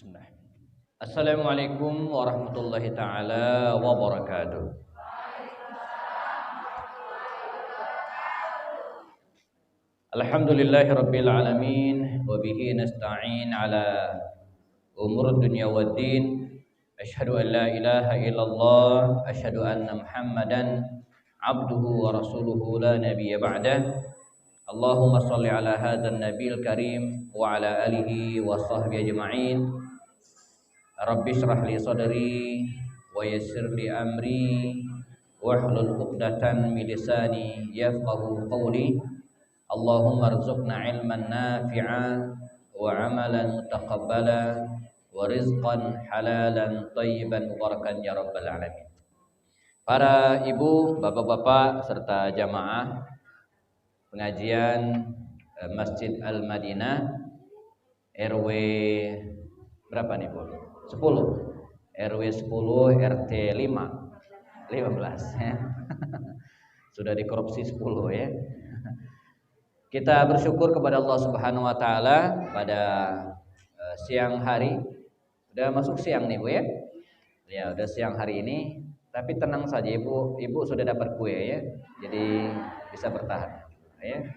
Bismillah. Assalamualaikum warahmatullahi taala wabarakatuh. Alhamdulillahi rabbil alamin wa bihi nasta'in ala umur dunya waddin. Asyhadu an la ilaha illallah, asyhadu anna Muhammadan abduhu wa rasuluhu la nabiyya ba'dah. Allahumma shalli ala hadzal nabiyil karim wa ala alihi wa sahbihi ajma'in. Rabbi shrah li sadri wa yassir li amri wahlul 'uqdatam min lisani yafqahu qawli. Allahumma rzuqna ilman nafi'a wa amalan mutaqabbala wa rizqan halalan thayyiban mubarakan ya rabbal alamin. Para ibu, bapak-bapak serta jamaah pengajian Masjid Al-Madinah RW berapa nih Bu? 10 RW 10 RT 15 ya. Sudah dikorupsi 10 ya. Kita bersyukur kepada Allah Subhanahu wa taala pada siang hari. Udah masuk siang nih Bu ya. Ya, udah siang hari ini, tapi tenang saja Ibu, Ibu sudah dapat kue ya. Jadi bisa bertahan ya.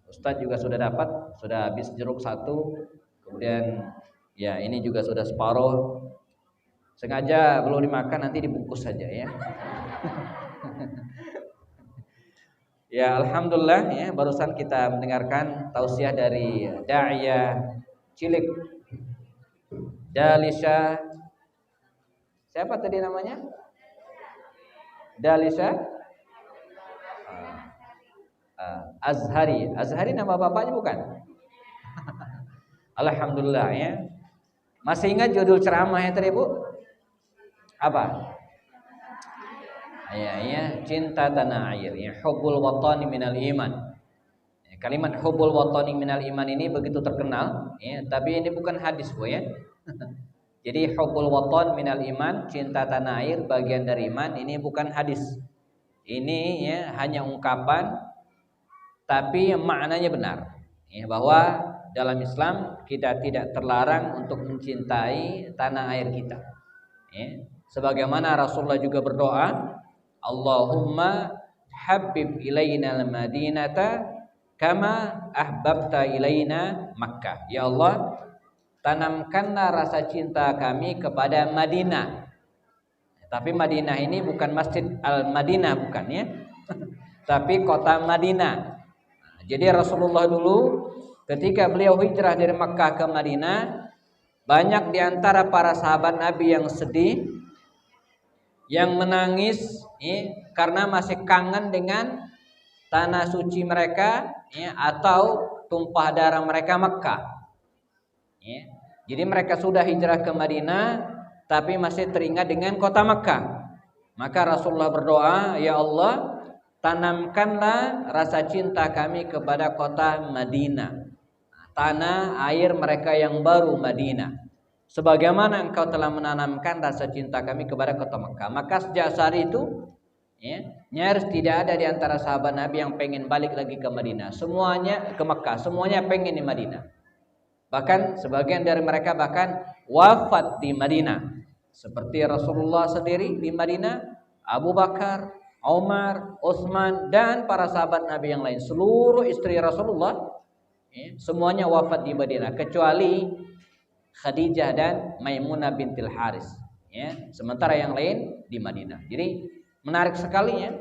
Ustadz juga sudah dapat, sudah habis jeruk 1. Kemudian ya ini juga sudah separuh. Sengaja belum dimakan, nanti dibungkus saja ya. Ya alhamdulillah ya, barusan kita mendengarkan tausiah dari Da'iyah Cilik Dalisha. Siapa tadi namanya? Dalisha Azhari. Azhari nama bapaknya bukan? Alhamdulillah ya. Masih ingat judul ceramahnya tadi Bu? Apa? Ya, cinta tanah air, ya, hubbul watani minal iman. Ya, kalimat hubbul watani minal iman ini begitu terkenal, ya, tapi ini bukan hadis Bu ya. Jadi hubbul watan minal iman, cinta tanah air bagian dari iman, ini bukan hadis. Ini ya hanya ungkapan, tapi maknanya benar. Ya, bahwa dalam Islam kita tidak terlarang untuk mencintai tanah air kita. Ya. Sebagaimana Rasulullah juga berdoa, Allahumma habib ilaina al-madinata kama ahbabta ilaina Makkah. Ya Allah, tanamkanlah rasa cinta kami kepada Madinah. Tapi Madinah ini bukan Masjid Al-Madinah bukan ya. Tapi kota Madinah. Jadi Rasulullah dulu ketika beliau hijrah dari Makkah ke Madinah, banyak di antara para sahabat Nabi yang sedih, yang menangis karena masih kangen dengan tanah suci mereka atau tumpah darah mereka Makkah. Jadi mereka sudah hijrah ke Madinah tapi masih teringat dengan kota Makkah. Maka Rasulullah berdoa, ya Allah, tanamkanlah rasa cinta kami kepada kota Madinah, tanah air mereka yang baru Madinah, sebagaimana engkau telah menanamkan rasa cinta kami kepada kota Makkah. Maka sejak saat itu nyaris tidak ada di antara sahabat Nabi yang pengen balik lagi ke Madinah. Semuanya ke Makkah, semuanya pengen di Madinah. Bahkan sebagian dari mereka bahkan wafat di Madinah. Seperti Rasulullah sendiri di Madinah, Abu Bakar, Umar, Utsman dan para sahabat Nabi yang lain. Seluruh istri Rasulullah semuanya wafat di Madinah kecuali Khadijah dan Maimunah bintil Haris. Sementara yang lain di Madinah. Jadi menarik sekali ya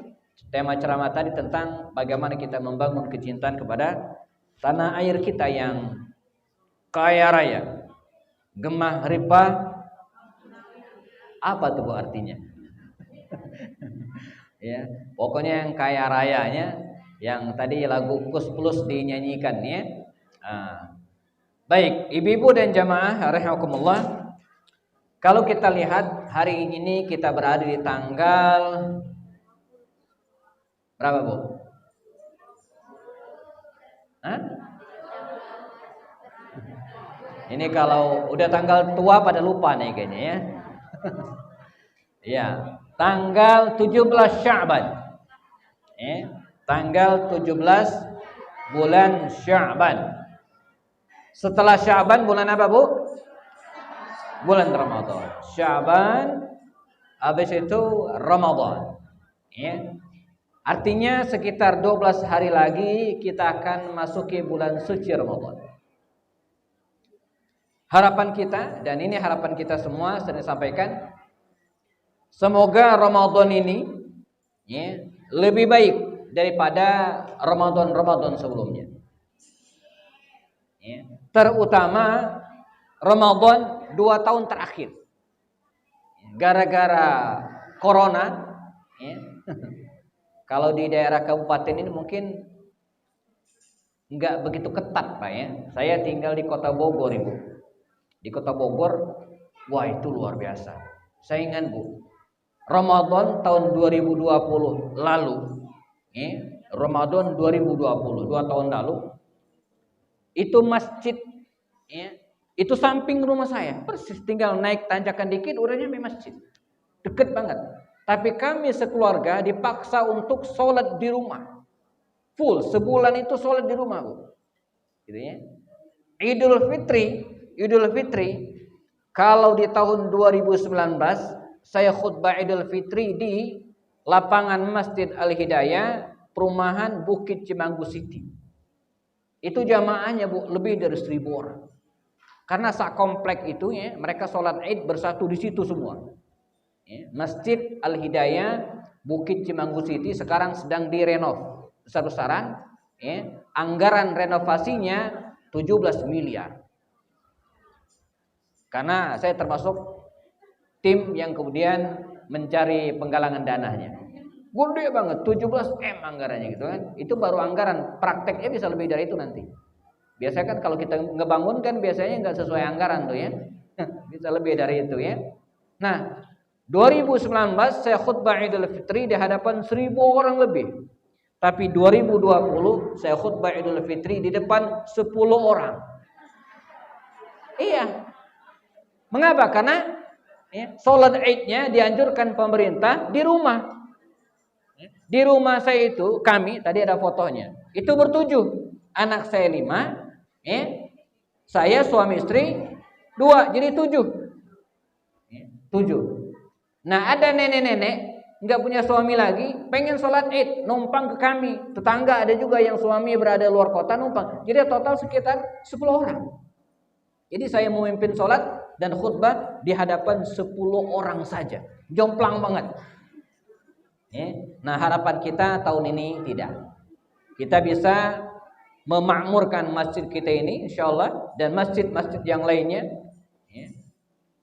tema ceramah tadi tentang bagaimana kita membangun kecintaan kepada tanah air kita yang kaya raya, gemah ripah. Apa tuh Bu artinya? Ya, pokoknya yang kaya rayanya, yang tadi lagu Kus Plus dinyanyikan ya. Baik, ibu-ibu dan jamaah rahimakumullah. Kalau kita lihat hari ini kita berada di tanggal berapa Bu? Ini kalau udah tanggal tua pada lupa nih kayaknya ya. Ya, tanggal 17 Sya'ban. Tanggal 17 bulan Sya'ban. Setelah Sya'ban bulan apa Bu? bulan Ramadan. Sya'ban, habis itu Ramadan. Ya. Artinya sekitar 12 hari lagi kita akan masuki bulan suci Ramadan. Harapan kita, dan ini harapan kita semua sering sampaikan, semoga Ramadan ini ya, lebih baik daripada Ramadan-Ramadan sebelumnya. Ya. Terutama Ramadan 2 tahun terakhir. Gara-gara corona, ya. Kalau di daerah kabupaten ini mungkin nggak begitu ketat, Pak ya. Saya tinggal di Kota Bogor, Ibu. Di Kota Bogor, wah itu luar biasa. Saya ingat, Bu, Ramadan tahun 2020 lalu, ya, Ramadan 2020, 2 tahun lalu, itu masjid, ya, itu samping rumah saya, persis tinggal naik tanjakan dikit udah nyampe masjid, deket banget. Tapi kami sekeluarga dipaksa untuk sholat di rumah, full sebulan itu sholat di rumah, Bu. Gitu ya. Idul Fitri, kalau di tahun 2019 saya khutbah Idul Fitri di lapangan Masjid Al-Hidayah, perumahan Bukit Cimanggu City. Itu jamaahnya, Bu, lebih dari 1000 orang. Karena sak komplek itu ya, mereka sholat Id bersatu di situ semua. Ya, Masjid Al-Hidayah Bukit Cimanggu City sekarang sedang direnov besar-besaran. Ya, anggaran renovasinya 17 miliar. Karena saya termasuk tim yang kemudian mencari penggalangan dananya. Gede banget, 17 M anggarannya gitu kan. Itu baru anggaran, prakteknya bisa lebih dari itu nanti. Biasanya kan kalau kita ngebangun kan biasanya nggak sesuai anggaran tuh ya. Bisa lebih dari itu ya. Nah, 2019 saya khutbah Idul Fitri di hadapan 1000 orang lebih. Tapi 2020 saya khutbah Idul Fitri di depan 10 orang. Iya. Mengapa? Karena ya, sholat Idnya dianjurkan pemerintah di rumah. Di rumah saya itu, kami, tadi ada fotonya, itu bertujuh. Anak saya 5, ya, saya suami istri 2, jadi 7. 7. Nah, ada nenek-nenek nggak punya suami lagi, pengen sholat Id, numpang ke kami. Tetangga ada juga yang suami berada luar kota numpang. Jadi total sekitar 10 orang. Jadi saya memimpin sholat dan khutbah di hadapan 10 orang saja. Jomplang banget. Nah, harapan kita tahun ini tidak. Kita bisa memakmurkan masjid kita ini insyaallah, dan masjid-masjid yang lainnya,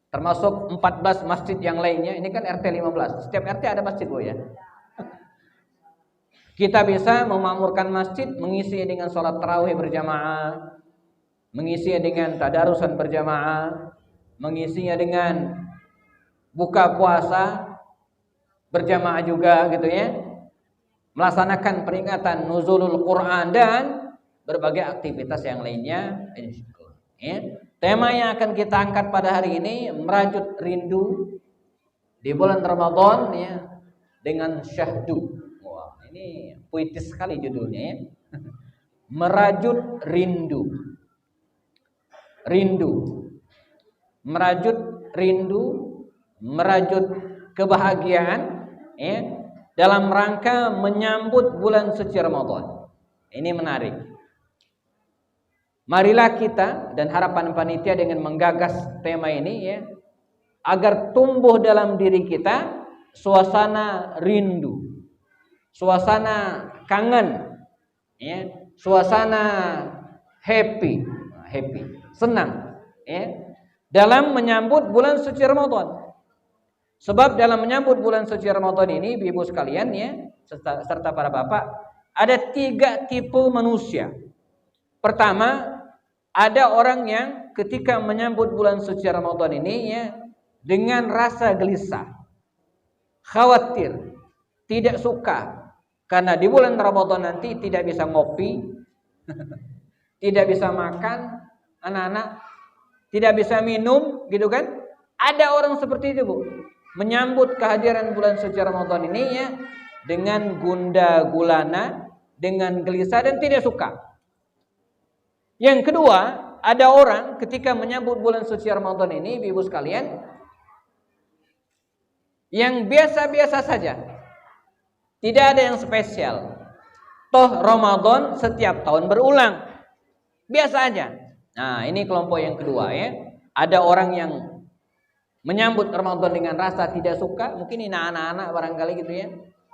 termasuk 14 masjid yang lainnya. Ini kan RT 15. Setiap RT ada masjid, Bu ya. Kita bisa memakmurkan masjid, mengisi dengan sholat tarawih berjamaah, mengisi dengan tadarusan berjamaah, mengisinya dengan buka puasa berjamaah juga gitu ya. Melaksanakan peringatan nuzulul Quran dan berbagai aktivitas yang lainnya. Ya. Tema yang akan kita angkat pada hari ini, merajut rindu di bulan Ramadan ya, dengan syahdu. Wah, ini puitis sekali judulnya ya. Merajut rindu. Rindu. Merajut rindu, merajut kebahagiaan ya, dalam rangka menyambut bulan suci Ramadan. Ini menarik. Marilah kita dan harapan panitia dengan menggagas tema ini ya, agar tumbuh dalam diri kita suasana rindu, suasana kangen, ya, suasana happy, senang, ya, dalam menyambut bulan suci Ramadan. Sebab dalam menyambut bulan suci Ramadan ini, ibu sekalian ya, serta para bapak, ada 3 tipe manusia. Pertama, ada orang yang ketika menyambut bulan suci Ramadan ini ya, dengan rasa gelisah, khawatir, tidak suka, karena di bulan Ramadan nanti tidak bisa ngopi, tidak bisa makan, anak-anak tidak bisa minum, gitu kan? Ada orang seperti itu, Bu, menyambut kehadiran bulan suci Ramadan ini ya, dengan gundah gulana, dengan gelisah dan tidak suka. Yang kedua, ada orang ketika menyambut bulan suci Ramadan ini, ibu sekalian, yang biasa-biasa saja. Tidak ada yang spesial. Toh Ramadan setiap tahun berulang. Biasa aja. Nah, ini kelompok yang kedua ya. Ada orang yang menyambut Ramadan dengan rasa tidak suka, mungkin ini anak-anak barangkali gitu ya.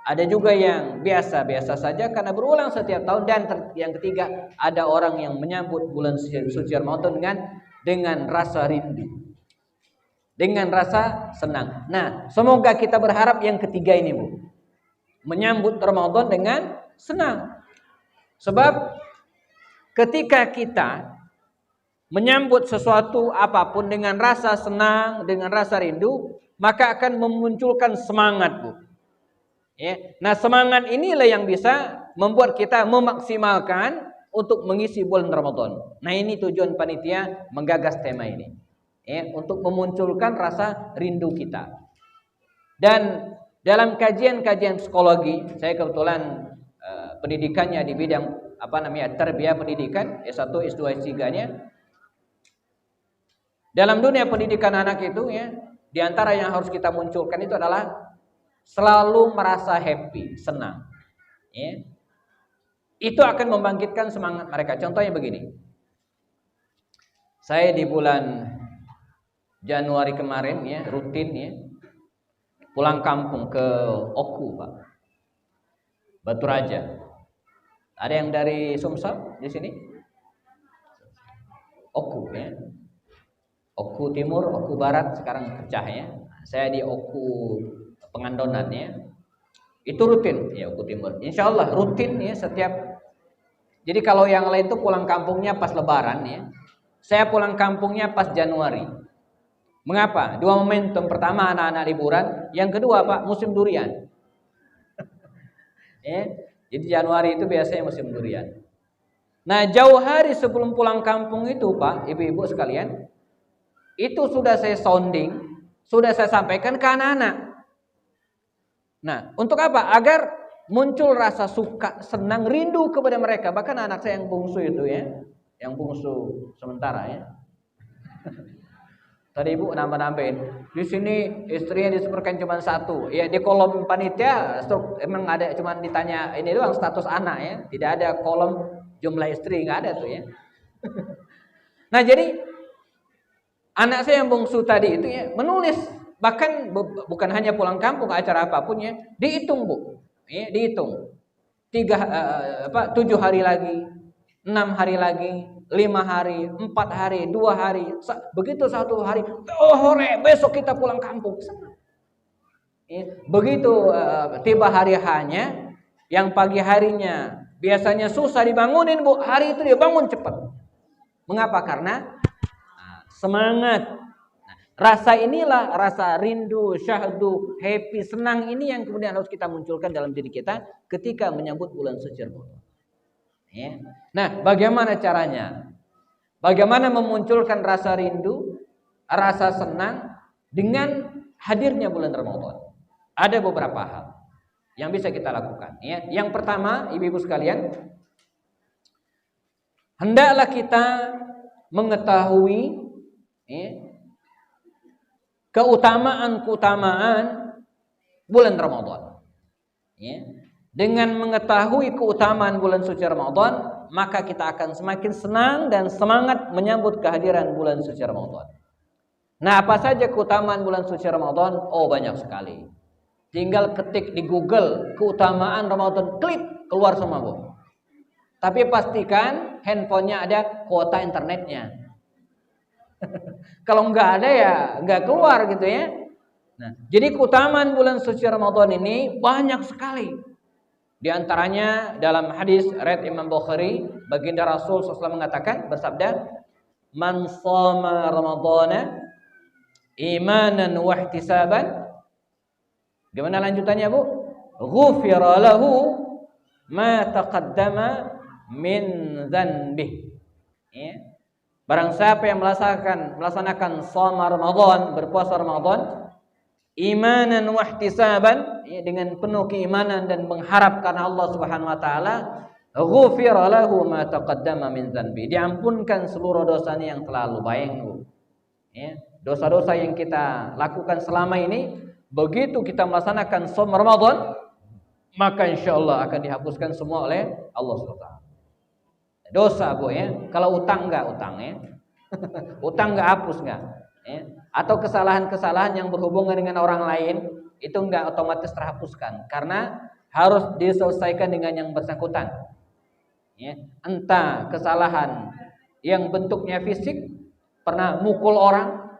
Ada juga yang biasa-biasa saja karena berulang setiap tahun. Dan yang ketiga, ada orang yang menyambut bulan suci Ramadan dengan rasa rindu, dengan rasa senang. Nah, semoga kita berharap yang ketiga ini, Bu, menyambut Ramadan dengan senang. Sebab ketika kita menyambut sesuatu apapun dengan rasa senang, dengan rasa rindu, maka akan memunculkan semangat, Bu. Ya. Nah, semangat inilah yang bisa membuat kita memaksimalkan untuk mengisi bulan Ramadan. Nah, ini tujuan panitia menggagas tema ini, ya, untuk memunculkan rasa rindu kita. Dan dalam kajian-kajian psikologi, saya kebetulan pendidikannya di bidang tarbiyah pendidikan, S1, S2, S3-nya. Dalam dunia pendidikan anak itu ya, di antara yang harus kita munculkan itu adalah selalu merasa happy, senang. Ya. Itu akan membangkitkan semangat mereka. Contohnya begini. Saya di bulan Januari kemarin ya, rutin ya, pulang kampung ke Oku, Pak. Batu Raja. Ada yang dari Sumsel di sini? Oku ya. Oku Timur, Oku Barat sekarang pecah ya. Saya di Oku Pengandonan ya. Itu rutin ya, Oku Timur. Insya Allah rutin ya setiap. Jadi kalau yang lain itu pulang kampungnya pas Lebaran ya. Saya pulang kampungnya pas Januari. Mengapa? Dua momentum. Pertama anak-anak liburan, yang kedua Pak, musim durian. Ya. Jadi Januari itu biasanya musim durian. Nah, jauh hari sebelum pulang kampung itu Pak, ibu-ibu sekalian, itu sudah saya sounding, sudah saya sampaikan ke anak-anak. Nah, untuk apa? Agar muncul rasa suka, senang, rindu kepada mereka. Bahkan anak saya yang bungsu itu ya, yang bungsu sementara ya. Tadi ibu nambah-nambahin. Di sini istrinya disebutkan cuma satu. Ya di kolom panitia emang ada cuma ditanya ini doang status anak ya. Tidak ada kolom jumlah istri, nggak ada tuh ya. Nah jadi anak saya yang bungsu tadi itu ya menulis, bahkan bukan hanya pulang kampung ke acara apapun ya, dihitung Bu, ya, dihitung 7 hari lagi, 6 hari lagi, 5 hari, 4 hari, 2 hari, begitu 1 hari, oh hore besok kita pulang kampung. Ya, begitu tiba hari hanya, yang pagi harinya biasanya susah dibangunin Bu, hari itu dia bangun cepat. Mengapa? Karena semangat. Nah, rasa inilah, rasa rindu, syahdu, happy, senang ini yang kemudian harus kita munculkan dalam diri kita ketika menyambut bulan suci Ramadan. Ya. Nah, bagaimana caranya? Bagaimana memunculkan rasa rindu, rasa senang dengan hadirnya bulan Ramadan? Ada beberapa hal yang bisa kita lakukan. Ya. Yang pertama, ibu-ibu sekalian, hendaklah kita mengetahui keutamaan-keutamaan bulan Ramadan. Ya. Dengan mengetahui keutamaan bulan suci Ramadan, maka kita akan semakin senang dan semangat menyambut kehadiran bulan suci Ramadan. Nah, apa saja keutamaan bulan suci Ramadan? Oh, banyak sekali. Tinggal ketik di Google keutamaan Ramadan, klik keluar semua, Bu. Tapi pastikan handphonenya ada kuota internetnya. Kalau nggak ada ya nggak keluar gitu ya. Nah, jadi keutamaan bulan suci Ramadan ini banyak sekali. Di antaranya dalam hadis riwayat Imam Bukhari, baginda Rasul SAW mengatakan, bersabda, "Man shoma Ramadhana imanan wa ihtisaban." Gimana lanjutannya, Bu? "Ghufira lahu ma taqaddama min dzanbih." Ya. Barang siapa yang melaksanakan shoma Ramadan, berpuasa Ramadan, imanan wa ihtisaban, ya, dengan penuh keimanan dan mengharap karena Allah Subhanahu wa taala, ghufira lahu ma taqaddama min dzanbi. Diampunkan seluruh dosanya yang telah lalu. Bayangkan, ya, dosa-dosa yang kita lakukan selama ini, begitu kita melaksanakan shaum Ramadan, maka insyaallah akan dihapuskan semua oleh Allah SWT. Dosa, Bu, ya. Kalau utang enggak, utang, ya. Utang enggak hapus enggak, ya. Atau kesalahan-kesalahan yang berhubungan dengan orang lain itu enggak otomatis terhapuskan karena harus diselesaikan dengan yang bersangkutan. Ya, entah kesalahan yang bentuknya fisik, pernah mukul orang,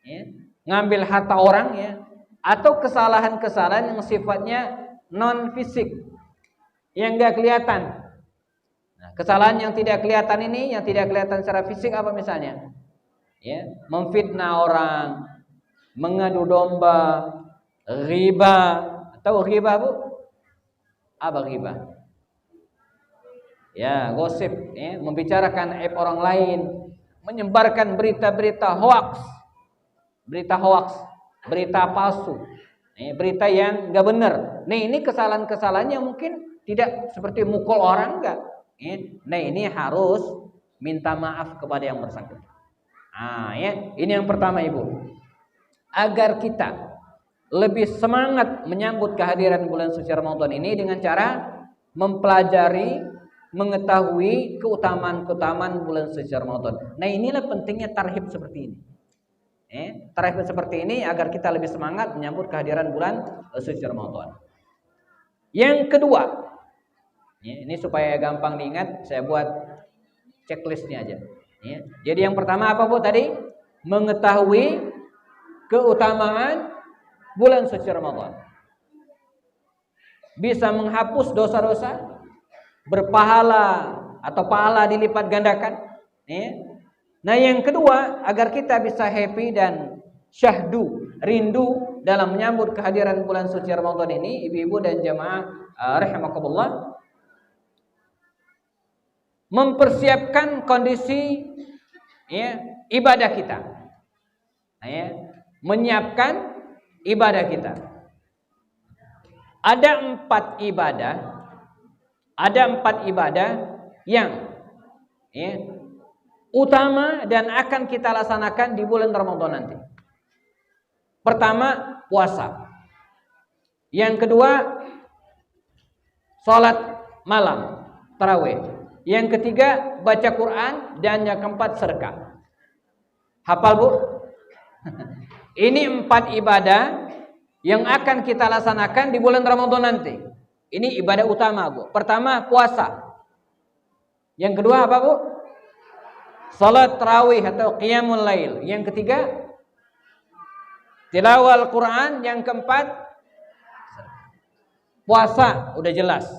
ya, ngambil harta orang, ya, atau kesalahan-kesalahan yang sifatnya non fisik, yang enggak kelihatan. Nah, kesalahan yang tidak kelihatan ini, yang tidak kelihatan secara fisik apa misalnya? Ya, memfitnah orang, mengadu domba, riba. Tahu riba, Bu? Apa riba? Ya, gosip, ya, membicarakan aib orang lain, menyebarkan berita-berita hoax, berita palsu, berita yang enggak benar. Nih, ini kesalahan-kesalahan yang mungkin tidak seperti mukul orang, enggak. Nah, ini harus minta maaf kepada yang bersangkutan. Nah, ya, ini yang pertama, Ibu. Agar kita lebih semangat menyambut kehadiran bulan suci Ramadan ini dengan cara mempelajari, mengetahui keutamaan-keutamaan bulan suci Ramadan. Nah, inilah pentingnya tarhib seperti ini. Tarhib seperti ini agar kita lebih semangat menyambut kehadiran bulan suci Ramadan. Yang kedua, ini supaya gampang diingat, saya buat checklistnya aja. Jadi yang pertama apa, Bu, tadi? Mengetahui keutamaan bulan suci Ramadan. Bisa menghapus dosa-dosa, berpahala atau pahala dilipat gandakan. Nah, yang kedua, agar kita bisa happy dan syahdu, rindu dalam menyambut kehadiran bulan suci Ramadan ini, ibu-ibu dan jamaah rahimakumullah, mempersiapkan kondisi, ya, ibadah kita. Nah, menyiapkan ibadah kita. Ada empat ibadah yang, ya, utama dan akan kita laksanakan di bulan Ramadan nanti. Pertama, puasa. Yang kedua, salat malam, tarawih. Yang ketiga, baca Quran. Dan yang keempat, sedekah. Hafal, Bu? Ini empat ibadah yang akan kita laksanakan di bulan Ramadan nanti. Ini ibadah utama, Bu. Pertama, puasa. Yang kedua apa, Bu? Salat tarawih atau qiyamul lail. Yang ketiga, tilawah Al-Quran. Yang keempat, puasa. Udah jelas.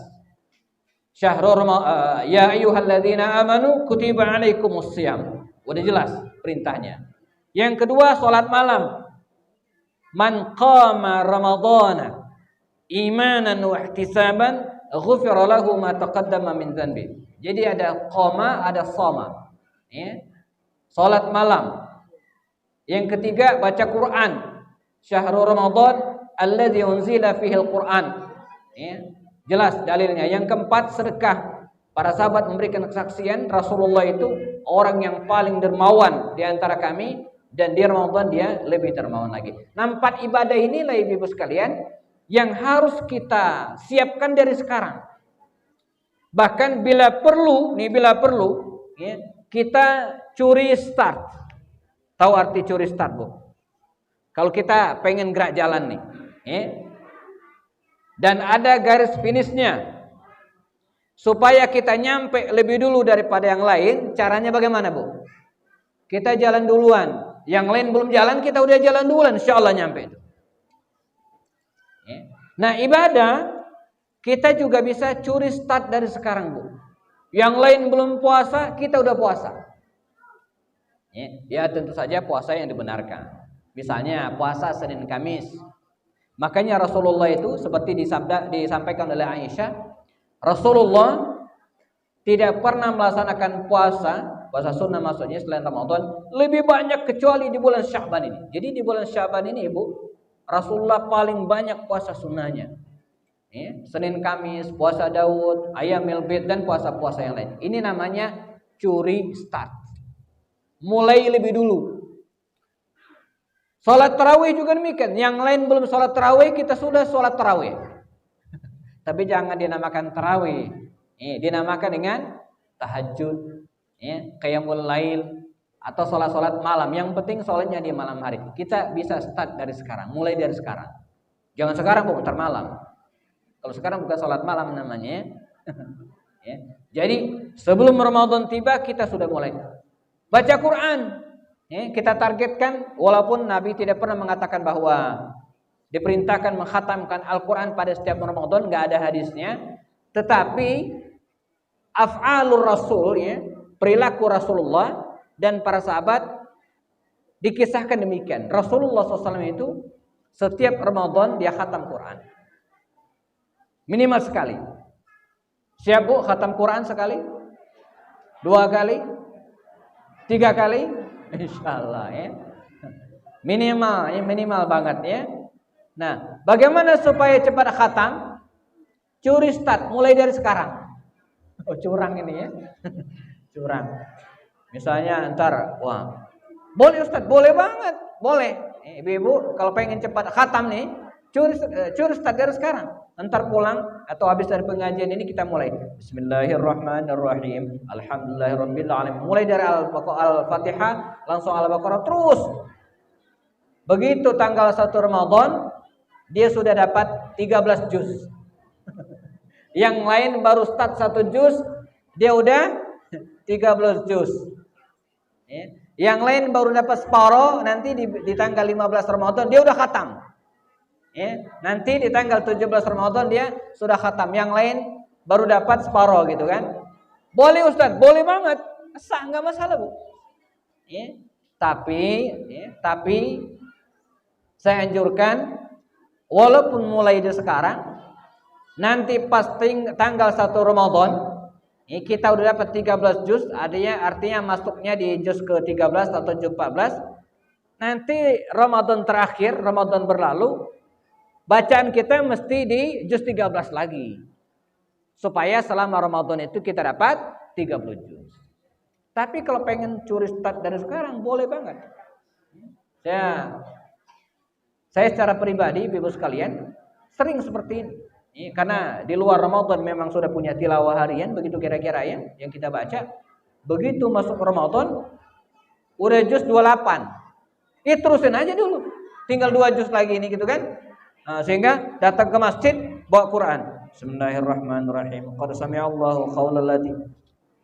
Syahrul Ramadan, ya ayyuhalladzina amanu kutiba alaikumus shiyam. Udah jelas perintahnya. Yang kedua, salat malam. Man qama ramadhana imanan wa ihtisaban ghufira lahu ma taqaddama min dzanbi. Jadi ada qama, ada shoma. Ya. Salat malam. Yang ketiga, baca Quran. Syahrul Ramadan alladzi unzila fihi al-Quran. Ya. Jelas dalilnya. Yang keempat, sedekah. Para sahabat memberikan kesaksian Rasulullah itu orang yang paling dermawan di antara kami, dan di Ramadan dia lebih dermawan lagi. Nah, empat ibadah inilah ibu-ibu sekalian yang harus kita siapkan dari sekarang. Bahkan bila perlu, ya, kita curi start. Tahu arti curi start, Bu? Kalau kita pengen gerak jalan nih, ya, dan ada garis finishnya, supaya kita nyampe lebih dulu daripada yang lain, caranya bagaimana, Bu? Kita jalan duluan. Yang lain belum jalan, kita udah jalan duluan, insyaallah nyampe. Nah, ibadah kita juga bisa curi start dari sekarang, Bu. Yang lain belum puasa, kita udah puasa. Ya, tentu saja puasa yang dibenarkan. Misalnya puasa Senin Kamis. Makanya Rasulullah itu seperti disampaikan oleh Aisyah, Rasulullah tidak pernah melaksanakan puasa sunnah maksudnya selain Ramadan lebih banyak kecuali di bulan Sya'ban ini. Jadi di bulan Sya'ban ini, Ibu, Rasulullah paling banyak puasa sunnahnya. Ya, Senin Kamis, puasa Daud, Ayyamil Bid dan puasa-puasa yang lain. Ini namanya curi start. Mulai lebih dulu. Salat tarawih juga demikian. Yang lain belum salat tarawih, kita sudah salat tarawih. Tapi jangan dinamakan tarawih. Dinamakan dengan tahajud, qiyamul lail atau salat-salat malam. Yang penting salatnya di malam hari. Kita bisa start dari sekarang, mulai dari sekarang. Jangan sekarang kok ntar malam. Kalau sekarang bukan salat malam namanya. Ya. Jadi sebelum Ramadan tiba kita sudah mulai baca Quran. Kita targetkan, walaupun Nabi tidak pernah mengatakan bahwa diperintahkan mengkhatamkan Al-Quran pada setiap Ramadan, nggak ada hadisnya. Tetapi af'alur Rasul, perilaku Rasulullah dan para sahabat dikisahkan demikian. Rasulullah SAW itu setiap Ramadan dia khatam Quran. Minimal sekali. Siap Bu, khatam Quran sekali? 2 kali? 3 kali? Insyaallah ya. Minimal banget ya. Nah, bagaimana supaya cepat khatam? Curi start, mulai dari sekarang. Oh, curang ini ya. Curang. Misalnya ntar, wah, boleh Ustaz, boleh banget, boleh. Ibu-ibu kalau pengen cepat khatam nih, curi start dari sekarang. Ntar pulang atau habis dari pengajian ini kita mulai Bismillahirrahmanirrahim, Alhamdulillahirabbil alamin. Mulai dari Al-Fatihah langsung Al-Baqarah terus. Begitu tanggal 1 Ramadan dia sudah dapat 13 juz. Yang lain baru start 1 juz, dia udah 13 juz. Yang lain baru dapat separuh, nanti di tanggal 15 Ramadan dia udah khatam. Nanti di tanggal 17 Ramadan dia sudah khatam. Yang lain baru dapat separuh gitu kan. Boleh Ustaz, boleh banget. Enggak masalah Bu. Tapi saya anjurkan walaupun mulai dari sekarang, nanti pas tanggal 1 Ramadan kita udah dapat 13 juz, artinya masuknya di juz ke-13 atau juz 14. Nanti Ramadan terakhir, Ramadan berlalu, bacaan kita mesti di juz 13 lagi. Supaya selama Ramadan itu kita dapat 30 juz. Tapi kalau pengen curi start dari sekarang, boleh banget. Saya secara pribadi, Ibu sekalian, sering seperti ini. Karena di luar Ramadan memang sudah punya tilawah harian, begitu kira-kira ya, yang kita baca. Begitu masuk Ramadan, udah juz 28. Terusin aja dulu. Tinggal 2 juz lagi ini gitu kan. Sehingga datang ke masjid bawa Quran. Bismillahirrahmanirrahim. Qad sami'allahu qaulal lati.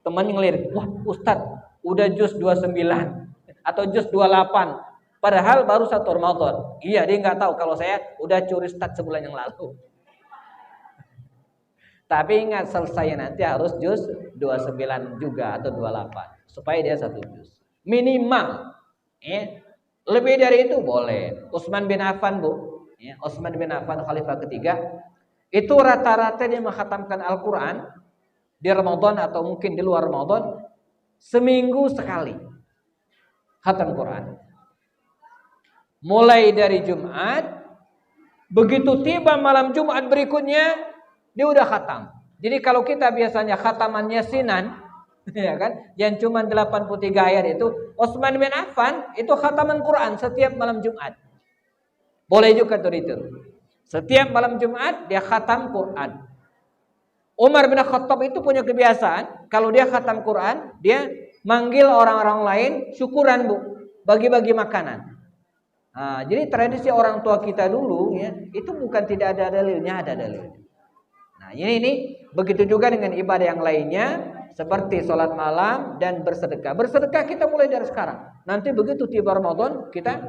Temannya ngelirik, "Wah, Ustaz, udah juz 29 atau juz 28." Padahal baru 1 Ramadan. Iya, dia nggak tahu kalau saya udah curi start sebulan yang lalu. Tapi ingat, selesai nanti harus juz 29 juga atau 28 supaya dia 1 juz. Minimal. Lebih dari itu boleh. Utsman bin Affan, Bu. Utsman bin Affan khalifah ketiga, itu rata-rata dia mengkhatamkan Al-Quran di Ramadan atau mungkin di luar Ramadan seminggu sekali khatam Quran. Mulai dari Jumat, begitu tiba malam Jumat berikutnya dia udah khatam. Jadi kalau kita biasanya khataman Yasinan, ya kan, yang cuma 83 ayat itu, Utsman bin Affan itu khataman Quran setiap malam Jumat. Boleh juga tuh itu. Setiap malam Jumat dia khatam Quran. Umar bin Khattab itu punya kebiasaan, kalau dia khatam Quran, dia manggil orang-orang lain syukuran, Bu, bagi-bagi makanan. Jadi tradisi orang tua kita dulu ya, itu bukan tidak ada dalilnya, ada dalilnya. Nah, ini begitu juga dengan ibadah yang lainnya seperti sholat malam dan bersedekah. Bersedekah kita mulai dari sekarang. Nanti begitu tiba Ramadan kita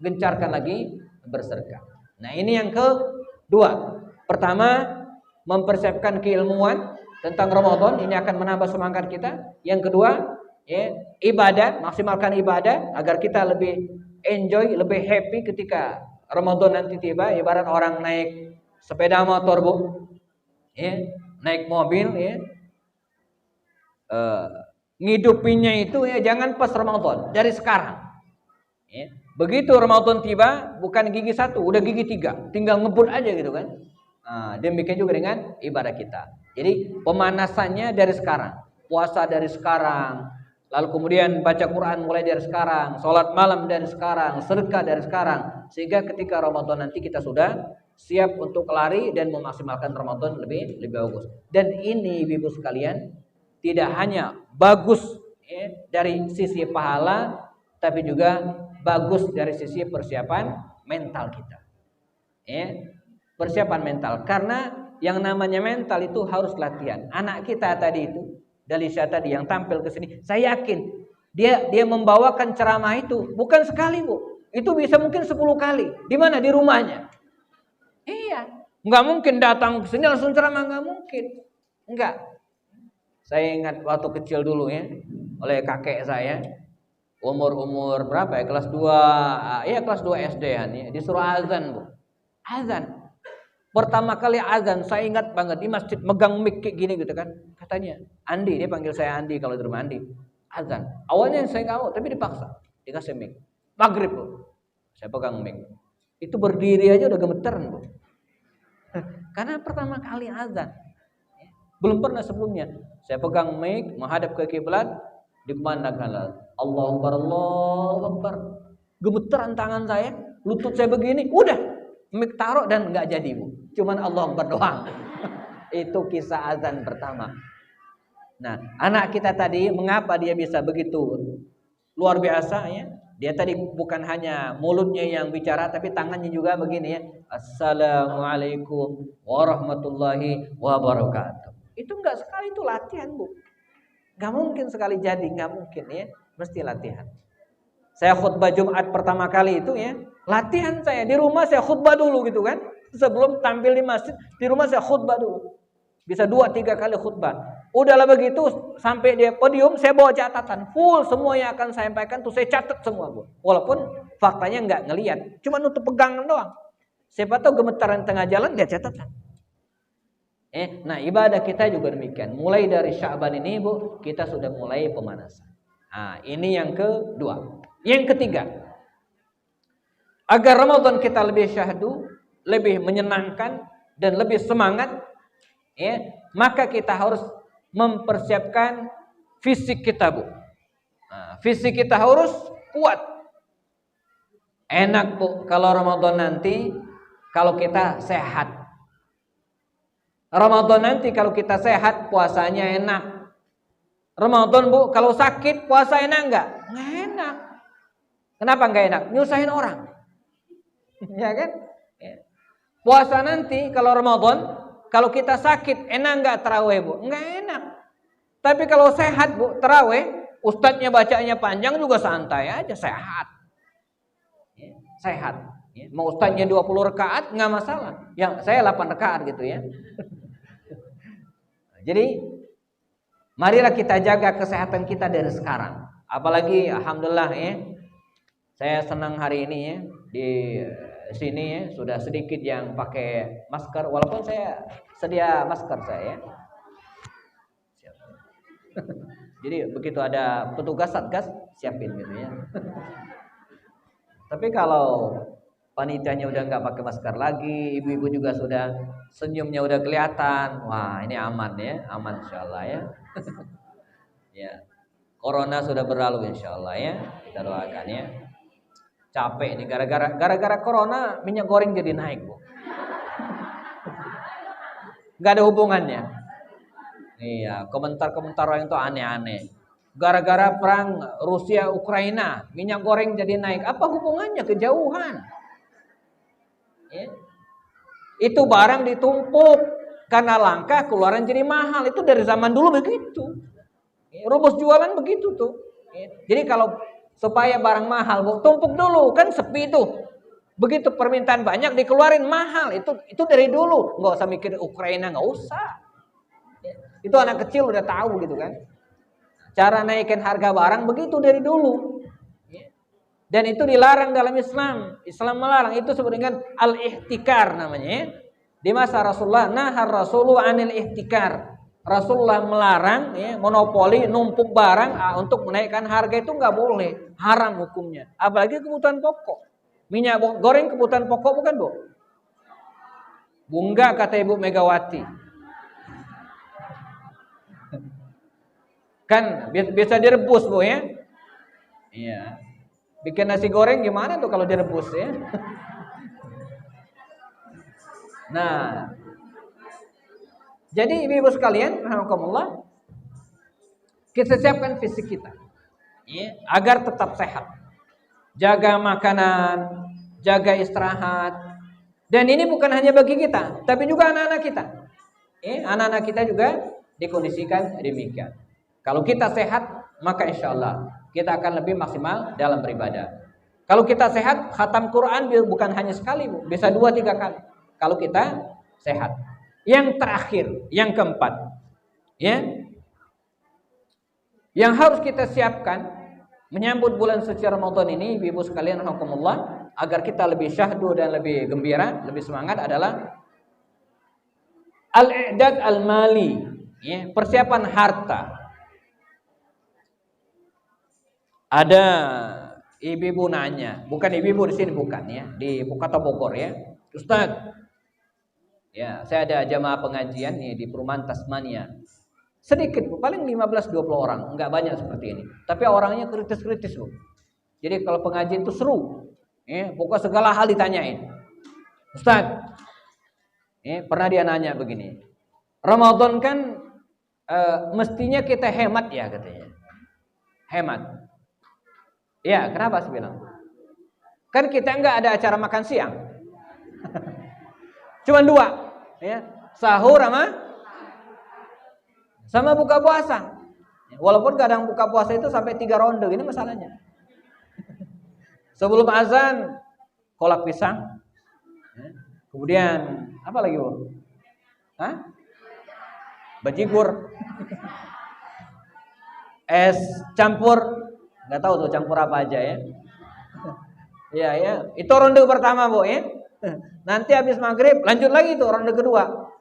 gencarkan lagi bersedekah. Nah, ini yang kedua. Pertama, mempersiapkan keilmuan tentang Ramadan, ini akan menambah semangat kita. Yang kedua, ibadah, maksimalkan ibadah agar kita lebih enjoy, lebih happy ketika Ramadan nanti tiba. Ibarat orang naik sepeda motor, Bu, naik mobil, ngidupinnya itu jangan pas Ramadan, dari sekarang. Begitu Ramadan tiba, bukan gigi 1, udah gigi 3, tinggal ngebut aja gitu kan. Nah, demikian juga dengan ibadah kita. Jadi pemanasannya dari sekarang, puasa dari sekarang, lalu kemudian baca Quran mulai dari sekarang, sholat malam dari sekarang, sedekah dari sekarang, sehingga ketika Ramadan nanti kita sudah siap untuk lari dan memaksimalkan Ramadan lebih bagus. Dan ini ibu sekalian tidak hanya bagus dari sisi pahala, tapi juga bagus dari sisi persiapan mental kita. Persiapan mental, karena yang namanya mental itu harus latihan. Anak kita tadi itu, Dalisha tadi yang tampil ke sini, saya yakin dia membawakan ceramah itu bukan sekali, Bu. Itu bisa mungkin 10 kali. Di mana? Di rumahnya. Iya, nggak mungkin datang ke sini langsung ceramah, nggak mungkin. Enggak. Saya ingat waktu kecil dulu ya, oleh kakek saya, umur berapa ya? Kelas 2, kelas 2 SD-an ya, disuruh azan, Bu. Azan. Pertama kali azan, saya ingat banget di masjid megang mic kayak gini gitu kan. Katanya, Andi, dia panggil saya Andi kalau di rumah Andi. Azan. Awalnya saya nggak mau, tapi dipaksa. Dikasih mic. Maghrib, Bu. Saya pegang mic. Itu berdiri aja udah gemeteran, Bu. Karena pertama kali azan. Belum pernah sebelumnya. Saya pegang mic, menghadap ke kiblat, dikumandangkan Allahu Akbar, Allahu Akbar. Gemeteran tangan saya, lutut saya begini, udah mic taruh dan nggak jadi, Bu. Cuman Allah Akbar doang. Itu kisah azan pertama. Nah, anak kita tadi mengapa dia bisa begitu luar biasa ya? Dia tadi bukan hanya mulutnya yang bicara, tapi tangannya juga begini ya. Assalamualaikum warahmatullahi wabarakatuh. Itu enggak sekali, itu latihan, Bu. Enggak mungkin sekali jadi, enggak mungkin ya. Mesti latihan. Saya khutbah Jumat pertama kali itu ya, latihan saya di rumah, saya khutbah dulu gitu kan. Sebelum tampil di masjid, di rumah saya khutbah dulu. Bisa 2-3 kali khutbah. Udahlah begitu, sampai di podium saya bawa catatan full, semua yang akan saya sampaikan tuh saya catat semua, Bu. Walaupun faktanya enggak ngelihat, cuma untuk pegangan doang. Siapa tahu gemetaran tengah jalan dia catatan. Nah, ibadah kita juga demikian. Mulai dari Sya'ban ini, Bu, kita sudah mulai pemanasan. Nah, ini yang kedua. Yang ketiga, agar Ramadan kita lebih syahdu, lebih menyenangkan dan lebih semangat, ya, maka kita harus mempersiapkan fisik kita, Bu. Nah, fisik kita harus kuat. Enak, Bu, kalau Ramadan nanti kalau kita sehat. Ramadan nanti kalau kita sehat, puasanya enak. Ramadan, Bu, kalau sakit puasa enak enggak? Enggak enak. Kenapa enggak enak? Nyusahin orang. Ya kan? Puasa nanti kalau Ramadan, kalau kita sakit enak enggak tarawih, Bu? Enggak enak. Tapi kalau sehat, Bu, tarawih, ustadznya bacanya panjang juga santai aja, sehat. Sehat. Mau ustadznya 20 rakaat enggak masalah. Yang saya 8 rakaat gitu ya. Jadi marilah kita jaga kesehatan kita dari sekarang. Apalagi alhamdulillah ya, saya senang hari ini ya, di sini ya sudah sedikit yang pakai masker, walaupun saya sedia masker saya. Jadi begitu ada petugas satgas siapin gitu ya. Tapi kalau panitianya udah nggak pakai masker lagi, ibu-ibu juga sudah senyumnya udah kelihatan, wah ini aman ya, aman insyaallah ya. Ya, corona sudah berlalu insyaallah ya, kita doakan ya. Capek nih gara-gara corona minyak goreng jadi naik, Bu. Nggak ada hubungannya. Iya, komentar-komentar orang itu aneh-aneh. Gara-gara perang Rusia Ukraina minyak goreng jadi naik, apa hubungannya? Kejauhan. Ya. Itu barang ditumpuk karena langka, keluaran jadi mahal. Itu dari zaman dulu begitu. Rumus jualan begitu tuh. Jadi kalau supaya barang mahal, Bu, tumpuk dulu, kan sepi tuh. Begitu permintaan banyak dikeluarin mahal. Itu dari dulu. Nggak usah mikir Ukraina, nggak usah. Itu anak kecil udah tahu gitu kan. Cara naikin harga barang begitu dari dulu. Dan itu dilarang dalam Islam. Islam melarang, itu disebut dengan al-ihtikar namanya. Di masa Rasulullah, nahar Rasulullah anil ihtikar. Rasulullah melarang ya, monopoli numpuk barang untuk menaikkan harga, itu nggak boleh, haram hukumnya. Apalagi kebutuhan pokok. Minyak goreng kebutuhan pokok bukan, Bu? Bunga kata Ibu Megawati. Kan biasa direbus Bu ya. Iya. Bikin nasi goreng gimana tuh kalau direbus ya? Nah, jadi ibu-ibu sekalian, rahimakumullah, kita siapkan fisik kita, ya, agar tetap sehat. Jaga makanan, jaga istirahat. Dan ini bukan hanya bagi kita, tapi juga anak-anak kita. Anak-anak kita juga dikondisikan demikian. Kalau kita sehat, maka insya Allah kita akan lebih maksimal dalam beribadah. Kalau kita sehat, khatam Quran bukan hanya sekali, Bu, bisa 2-3 kali. Kalau kita sehat. Yang terakhir, yang keempat, ya, yang harus kita siapkan menyambut bulan suci Ramadan ini, ibu-ibu sekalian rahimakumullah, agar kita lebih syahdu dan lebih gembira, lebih semangat adalah al-i'dad al-mali, ya, persiapan harta. Ada ibu-ibu nanya, bukan ibu-ibu di sini bukan ya, di Kota Bogor ya. Ustaz, ya, saya ada jamaah pengajian nih di perumahan Tasmania. Sedikit, Bu, paling 15-20 orang, enggak banyak seperti ini. Tapi orangnya kritis-kritis, Bu. Jadi kalau pengajian itu seru. Pokoknya segala hal ditanyain. Ustaz, pernah dia nanya begini. Ramadan kan mestinya kita hemat ya katanya. Hemat. Ya, kenapa sih bilang? Kan kita enggak ada acara makan siang. Cuma 2, ya, sahur sama buka puasa. Walaupun kadang buka puasa itu sampai 3 ronde, ini masalahnya. Sebelum azan kolak pisang. Kemudian apa lagi, Bu? Bajigur. Es campur. Enggak tahu tuh campur apa aja ya. Iya ya, itu ronde pertama, Bu ya. Nanti habis maghrib lanjut lagi tuh ronde kedua.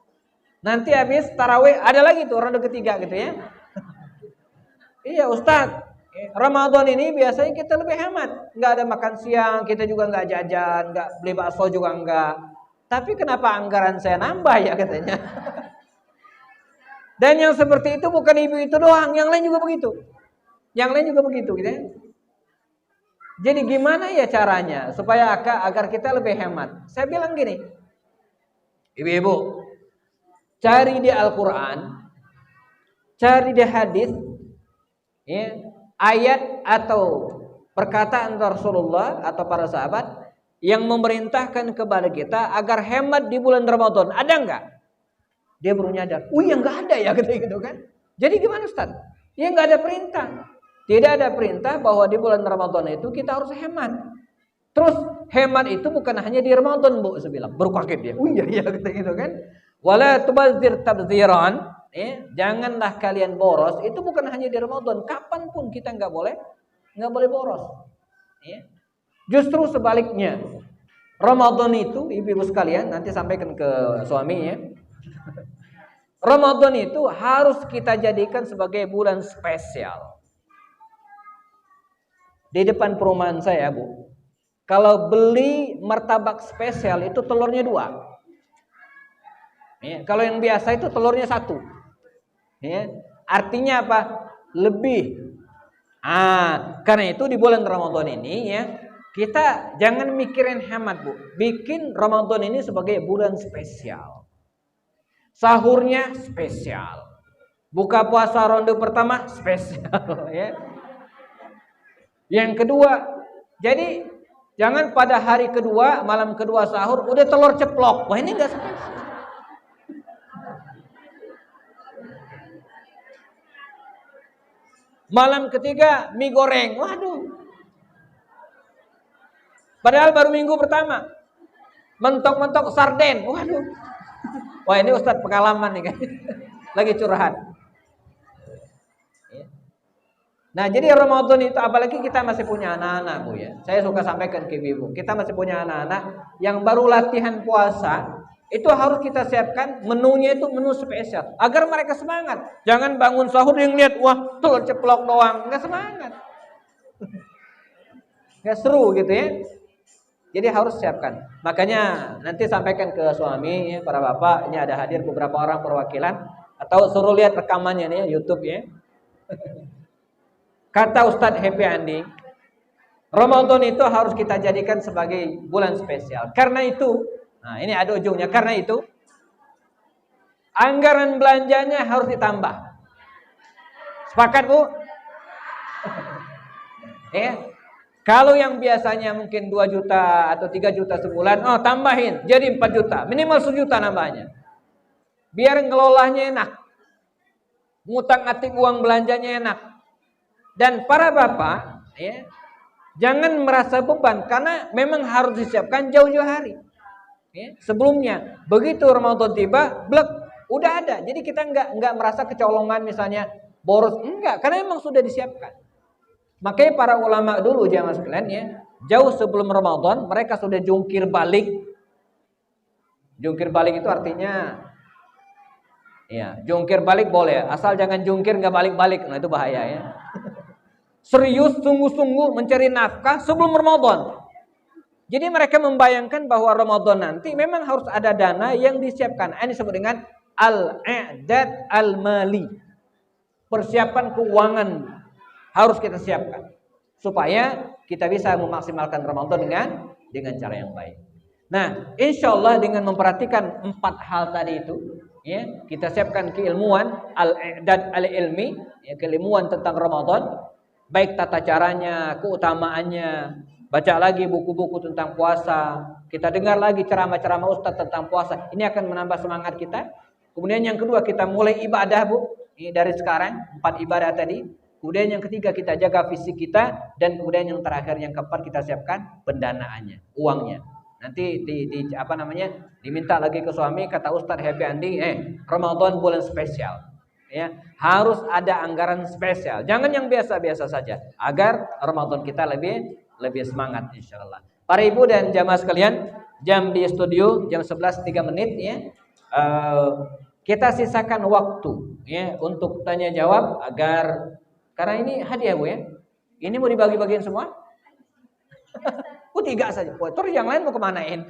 Nanti habis tarawih ada lagi tuh ronde ketiga gitu ya. Iya Ustaz, Ramadan ini biasanya kita lebih hemat. Nggak ada makan siang, kita juga nggak jajan, nggak beli bakso juga nggak. Tapi kenapa anggaran saya nambah ya katanya. Dan yang seperti itu bukan ibu itu doang, yang lain juga begitu. Yang lain juga begitu gitu ya. Jadi gimana ya caranya supaya agar kita lebih hemat? Saya bilang gini, ibu-ibu, cari di Al-Quran, cari di hadis, ya, ayat atau perkataan Rasulullah atau para sahabat yang memerintahkan kepada kita agar hemat di bulan Ramadan. Ada enggak? Dia baru nyadar, ya enggak ada ya gitu kan. Jadi gimana Ustaz? Ya enggak ada perintah. Tidak ada perintah bahwa di bulan Ramadan itu kita harus hemat. Terus hemat itu bukan hanya di Ramadan, Bu, saya bilang. Baru kaget dia. Iya gitu kan. Wala tubazzir tabdziran, janganlah kalian boros. Itu bukan hanya di Ramadan, kapanpun kita nggak boleh boros. Justru sebaliknya. Ramadan itu, ibu-ibu sekalian, nanti sampaikan ke suaminya. Ramadan itu harus kita jadikan sebagai bulan spesial. Di depan perumahan saya, Bu, kalau beli martabak spesial itu telurnya 2. Kalau yang biasa itu telurnya 1. Artinya apa? Lebih. Karena itu di bulan Ramadan ini ya, kita jangan mikirin hemat, Bu. Bikin Ramadan ini sebagai bulan spesial. Sahurnya spesial. Buka puasa ronde pertama spesial ya. Yang kedua, jadi jangan pada hari kedua, malam kedua sahur udah telur ceplok. Wah, ini enggak spesial. Malam ketiga mie goreng. Waduh. Padahal baru minggu pertama. Mentok-mentok sarden. Waduh. Wah, ini Ustadz pengalaman nih kan. Lagi curhat. Nah, jadi Ramadan itu apalagi kita masih punya anak-anak, Bu ya. Saya suka sampaikan ke ibu. Kita masih punya anak-anak yang baru latihan puasa, itu harus kita siapkan menunya itu menu spesial agar mereka semangat. Jangan bangun sahur yang lihat wah, telur ceplok doang, enggak semangat. Enggak seru gitu ya. Jadi harus siapkan. Makanya nanti sampaikan ke suami, ya, para bapak, ini ada hadir beberapa orang perwakilan, atau suruh lihat rekamannya nih ya, YouTube ya. Kata Ustadz Happy Andi, Ramadan itu harus kita jadikan sebagai bulan spesial. Karena itu, nah ini ada ujungnya. Karena itu, anggaran belanjanya harus ditambah. Sepakat Bu? Ya. Kalau yang biasanya mungkin 2 juta atau 3 juta sebulan, oh tambahin jadi 4 juta, minimal 1 juta nambahnya. Biar ngelolanya enak. Ngutang-atik uang belanjanya enak. Dan para bapak, ya, jangan merasa beban karena memang harus disiapkan jauh-jauh hari. Ya, sebelumnya, begitu Ramadan tiba, blek, udah ada. Jadi kita enggak merasa kecolongan misalnya boros, enggak, karena memang sudah disiapkan. Makanya para ulama dulu jamaah sekalian ya, jauh sebelum Ramadan mereka sudah jungkir balik. Jungkir balik itu artinya ya, jungkir balik boleh, asal jangan jungkir nggak balik-balik. Nah itu bahaya ya. Serius sungguh-sungguh mencari nafkah sebelum Ramadan. Jadi mereka membayangkan bahwa Ramadan nanti memang harus ada dana yang disiapkan. Ini disebut dengan al-i'dad al-mali. Persiapan keuangan harus kita siapkan supaya kita bisa memaksimalkan Ramadan dengan cara yang baik. Nah, insya Allah dengan memperhatikan 4 hal tadi itu, ya, kita siapkan keilmuan al-i'dad al-ilmi, ya, keilmuan tentang Ramadan, baik tata caranya, keutamaannya, baca lagi buku-buku tentang puasa, kita dengar lagi ceramah-ceramah ustadz tentang puasa. Ini akan menambah semangat kita. Kemudian yang kedua, kita mulai ibadah Bu, ini dari sekarang 4 ibadah tadi. Kemudian yang ketiga kita jaga fisik kita, dan kemudian yang terakhir yang keempat kita siapkan pendanaannya, uangnya. Nanti diminta lagi ke suami, kata Ustadz Happy Andi, Ramadan bulan spesial. Ya, harus ada anggaran spesial. Jangan yang biasa-biasa saja agar Ramadan kita lebih semangat insyaallah. Para ibu dan jamaah sekalian, jam di studio jam 11.03 ya. Kita sisakan waktu ya untuk tanya jawab agar karena ini hadiah Bu ya. Ini mau dibagi-bagiin semua? 3 saja. Terus yang lain mau kemanain?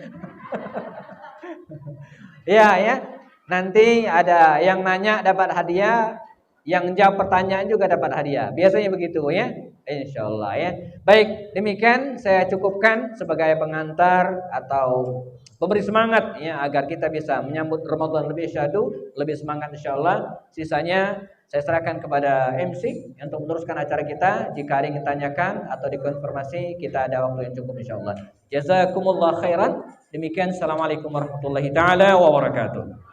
Ya. Nanti ada yang nanya dapat hadiah, yang jawab pertanyaan juga dapat hadiah. Biasanya begitu ya. Insyaallah ya. Baik, demikian saya cukupkan sebagai pengantar atau memberi semangat ya agar kita bisa menyambut Ramadan lebih syahdu, lebih semangat insyaallah. Sisanya saya serahkan kepada MC untuk meneruskan acara kita. Jika ada yang ditanyakan atau dikonfirmasi, kita ada waktu yang cukup insyaallah. Jazakumullah khairan. Demikian, assalamualaikum warahmatullahi taala wabarakatuh.